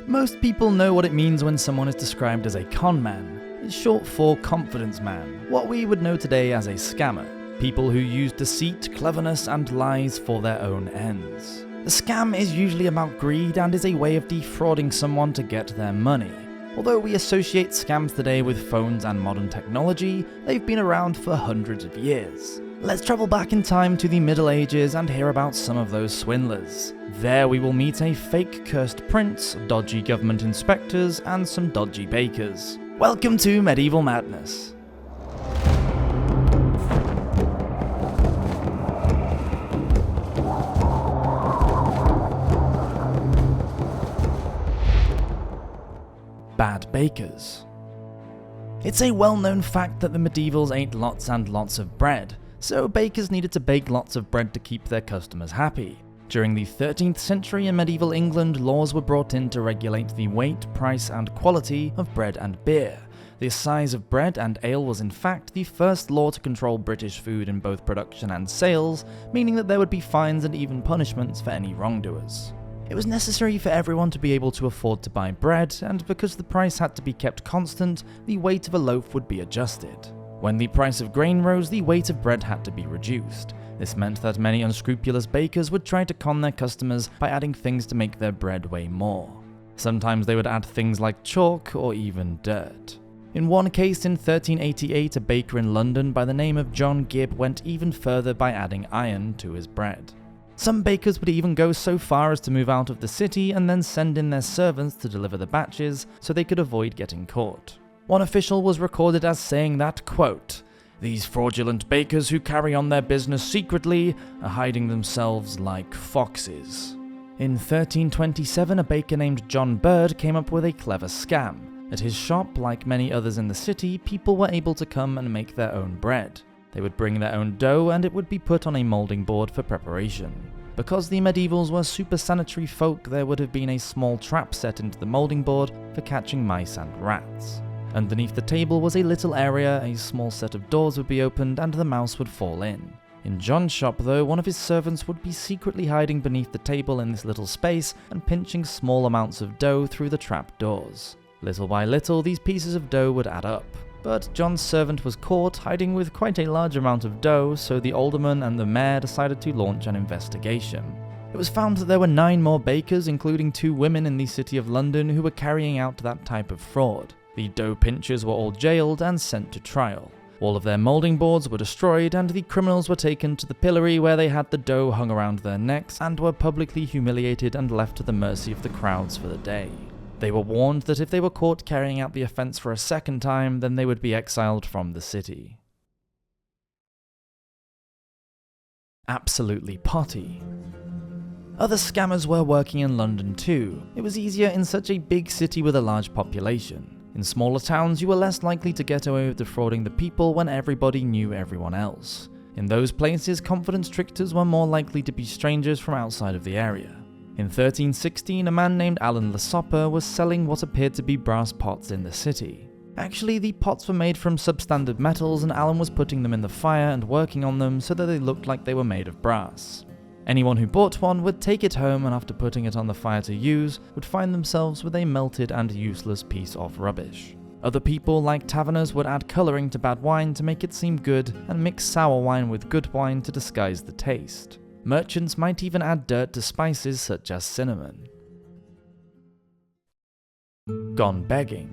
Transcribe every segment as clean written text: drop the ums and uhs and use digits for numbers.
Most people know what it means when someone is described as a conman. It's short for confidence man, what we would know today as a scammer. People who use deceit, cleverness, and lies for their own ends. The scam is usually about greed and is a way of defrauding someone to get their money. Although we associate scams today with phones and modern technology, they've been around for hundreds of years. Let's travel back in time to the Middle Ages and hear about some of those swindlers. There we will meet a fake cursed prince, dodgy government inspectors, and some dodgy bakers. Welcome to Medieval Madness. Bad bakers. It's a well-known fact that the medievals ate lots and lots of bread, so bakers needed to bake lots of bread to keep their customers happy. During the 13th century in medieval England, laws were brought in to regulate the weight, price, and quality of bread and beer. The size of bread and ale was in fact the first law to control British food in both production and sales, meaning that there would be fines and even punishments for any wrongdoers. It was necessary for everyone to be able to afford to buy bread, and because the price had to be kept constant, the weight of a loaf would be adjusted. When the price of grain rose, the weight of bread had to be reduced. This meant that many unscrupulous bakers would try to con their customers by adding things to make their bread weigh more. Sometimes they would add things like chalk or even dirt. In one case in 1388, a baker in London by the name of John Gibb went even further by adding iron to his bread. Some bakers would even go so far as to move out of the city and then send in their servants to deliver the batches so they could avoid getting caught. One official was recorded as saying that, quote, "These fraudulent bakers who carry on their business secretly are hiding themselves like foxes." In 1327, a baker named John Bird came up with a clever scam. At his shop, like many others in the city, people were able to come and make their own bread. They would bring their own dough and it would be put on a moulding board for preparation. Because the medievals were super sanitary folk, there would have been a small trap set into the moulding board for catching mice and rats. Underneath the table was a little area, a small set of doors would be opened and the mouse would fall in. In John's shop though, one of his servants would be secretly hiding beneath the table in this little space and pinching small amounts of dough through the trap doors. Little by little, these pieces of dough would add up. But John's servant was caught hiding with quite a large amount of dough, so the alderman and the mayor decided to launch an investigation. It was found that there were 9 more bakers, including 2 women in the city of London, who were carrying out that type of fraud. The dough pinchers were all jailed and sent to trial. All of their moulding boards were destroyed, and the criminals were taken to the pillory where they had the dough hung around their necks and were publicly humiliated and left to the mercy of the crowds for the day. They were warned that if they were caught carrying out the offense for a second time, then they would be exiled from the city. Absolutely Potty. Other scammers were working in London too. It was easier in such a big city with a large population. In smaller towns, you were less likely to get away with defrauding the people when everybody knew everyone else. In those places, confidence tricksters were more likely to be strangers from outside of the area. In 1316, a man named Alan Lesopper was selling what appeared to be brass pots in the city. Actually, the pots were made from substandard metals and Alan was putting them in the fire and working on them so that they looked like they were made of brass. Anyone who bought one would take it home and after putting it on the fire to use, would find themselves with a melted and useless piece of rubbish. Other people, like taverners, would add colouring to bad wine to make it seem good and mix sour wine with good wine to disguise the taste. Merchants might even add dirt to spices such as cinnamon. Gone begging.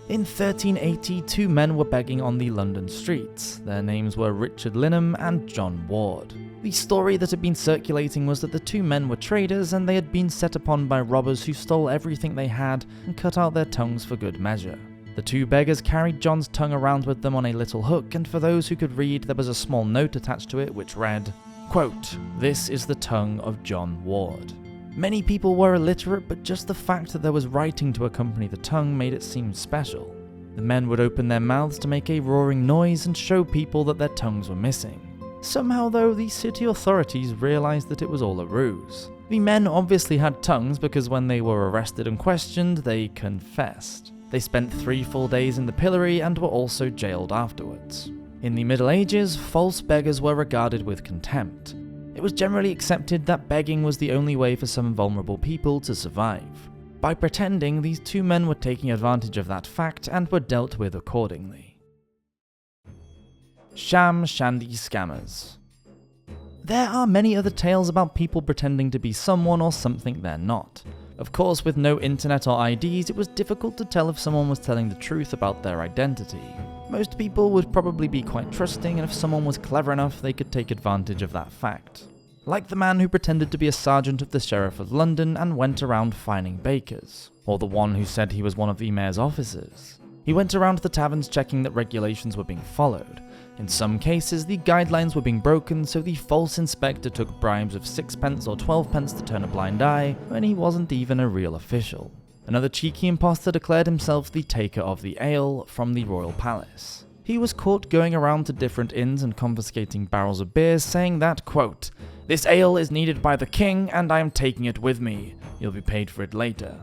In 1380, 2 men were begging on the London streets. Their names were Richard Linham and John Ward. The story that had been circulating was that the 2 men were traders and they had been set upon by robbers who stole everything they had and cut out their tongues for good measure. The 2 beggars carried John's tongue around with them on a little hook, and for those who could read, there was a small note attached to it which read, quote, "This is the tongue of John Ward." Many people were illiterate, but just the fact that there was writing to accompany the tongue made it seem special. The men would open their mouths to make a roaring noise and show people that their tongues were missing. Somehow though, the city authorities realized that it was all a ruse. The men obviously had tongues because when they were arrested and questioned, they confessed. They spent 3 full days in the pillory and were also jailed afterwards. In the Middle Ages, false beggars were regarded with contempt. It was generally accepted that begging was the only way for some vulnerable people to survive. By pretending, these two men were taking advantage of that fact and were dealt with accordingly. Sham, Shandy scammers. There are many other tales about people pretending to be someone or something they're not. Of course, with no internet or IDs, it was difficult to tell if someone was telling the truth about their identity. Most people would probably be quite trusting, and if someone was clever enough, they could take advantage of that fact. Like the man who pretended to be a sergeant of the Sheriff of London and went around fining bakers, or the one who said he was one of the mayor's officers. He went around the taverns checking that regulations were being followed. In some cases, the guidelines were being broken, so the false inspector took bribes of 6p or 12p to turn a blind eye when he wasn't even a real official. Another cheeky imposter declared himself the taker of the ale from the royal palace. He was caught going around to different inns and confiscating barrels of beer, saying that, quote, "This ale is needed by the king and I am taking it with me. You'll be paid for it later."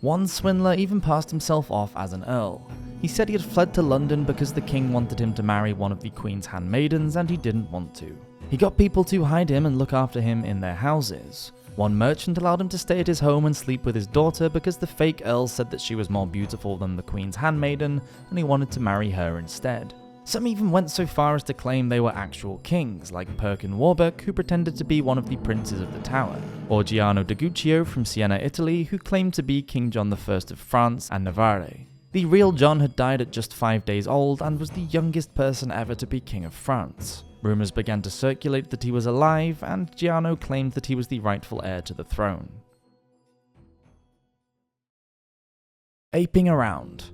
One swindler even passed himself off as an earl. He said he had fled to London because the king wanted him to marry one of the queen's handmaidens and he didn't want to. He got people to hide him and look after him in their houses. One merchant allowed him to stay at his home and sleep with his daughter because the fake earl said that she was more beautiful than the queen's handmaiden and he wanted to marry her instead. Some even went so far as to claim they were actual kings, like Perkin Warbeck, who pretended to be one of the princes of the Tower, or Giano de Guccio from Siena, Italy, who claimed to be King John I of France and Navarre. The real John had died at just 5 days old and was the youngest person ever to be King of France. Rumours began to circulate that he was alive, and Giano claimed that he was the rightful heir to the throne. Aping Around.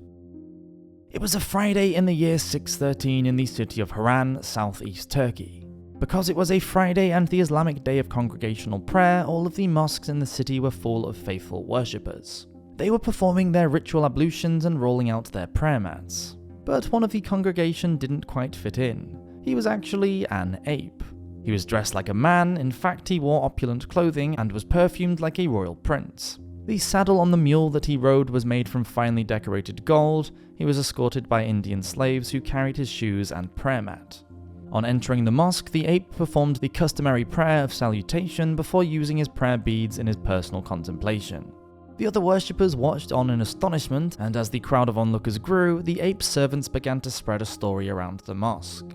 It was a Friday in the year 613 in the city of Haran, southeast Turkey. Because it was a Friday and the Islamic day of congregational prayer, all of the mosques in the city were full of faithful worshippers. They were performing their ritual ablutions and rolling out their prayer mats. But one of the congregation didn't quite fit in. He was actually an ape. He was dressed like a man, in fact he wore opulent clothing and was perfumed like a royal prince. The saddle on the mule that he rode was made from finely decorated gold. He was escorted by Indian slaves who carried his shoes and prayer mat. On entering the mosque, the ape performed the customary prayer of salutation before using his prayer beads in his personal contemplation. The other worshippers watched on in astonishment, and as the crowd of onlookers grew, the ape's servants began to spread a story around the mosque.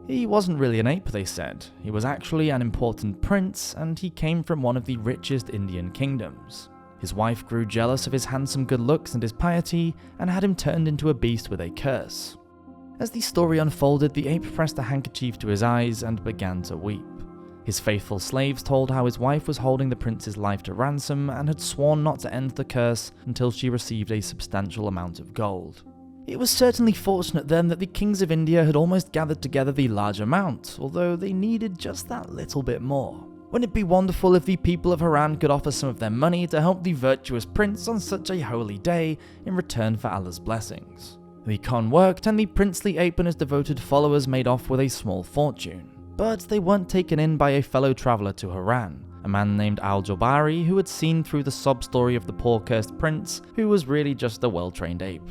He wasn't really an ape, they said. He was actually an important prince, and he came from one of the richest Indian kingdoms. His wife grew jealous of his handsome good looks and his piety, and had him turned into a beast with a curse. As the story unfolded, the ape pressed a handkerchief to his eyes and began to weep. His faithful slaves told how his wife was holding the prince's life to ransom and had sworn not to end the curse until she received a substantial amount of gold. It was certainly fortunate then that the kings of India had almost gathered together the large amount, although they needed just that little bit more. Wouldn't it be wonderful if the people of Haran could offer some of their money to help the virtuous prince on such a holy day in return for Allah's blessings? The con worked, and the princely ape and his devoted followers made off with a small fortune. But they weren't taken in by a fellow traveller to Haran, a man named Al-Jabari who had seen through the sob story of the poor cursed prince, who was really just a well-trained ape.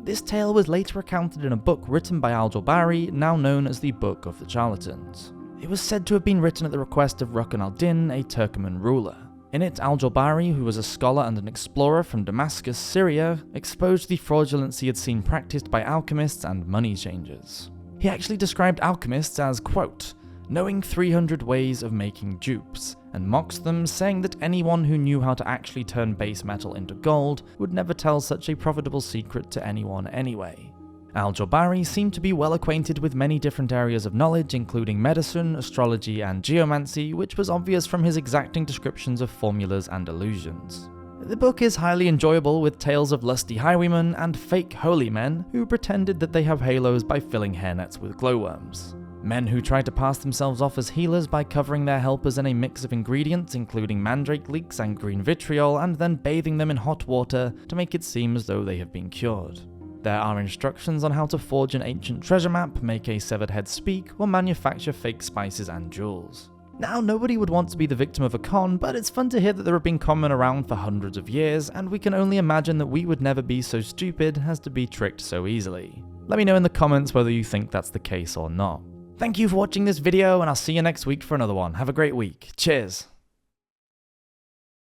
This tale was later recounted in a book written by Al-Jabari, now known as the Book of the Charlatans. It was said to have been written at the request of Rukn al-Din, a Turkoman ruler. In it, Al-Jabari, who was a scholar and an explorer from Damascus, Syria, exposed the fraudulence he had seen practiced by alchemists and money changers. He actually described alchemists as, quote, knowing 300 ways of making dupes, and mocks them, saying that anyone who knew how to actually turn base metal into gold would never tell such a profitable secret to anyone anyway. Al-Jabari seemed to be well acquainted with many different areas of knowledge, including medicine, astrology, and geomancy, which was obvious from his exacting descriptions of formulas and illusions. The book is highly enjoyable, with tales of lusty highwaymen and fake holy men who pretended that they have halos by filling hairnets with glowworms. Men who tried to pass themselves off as healers by covering their helpers in a mix of ingredients including mandrake leeks and green vitriol, and then bathing them in hot water to make it seem as though they have been cured. There are instructions on how to forge an ancient treasure map, make a severed head speak, or manufacture fake spices and jewels. Now, nobody would want to be the victim of a con, but it's fun to hear that there have been conmen around for hundreds of years, and we can only imagine that we would never be so stupid as to be tricked so easily. Let me know in the comments whether you think that's the case or not. Thank you for watching this video, and I'll see you next week for another one. Have a great week. Cheers!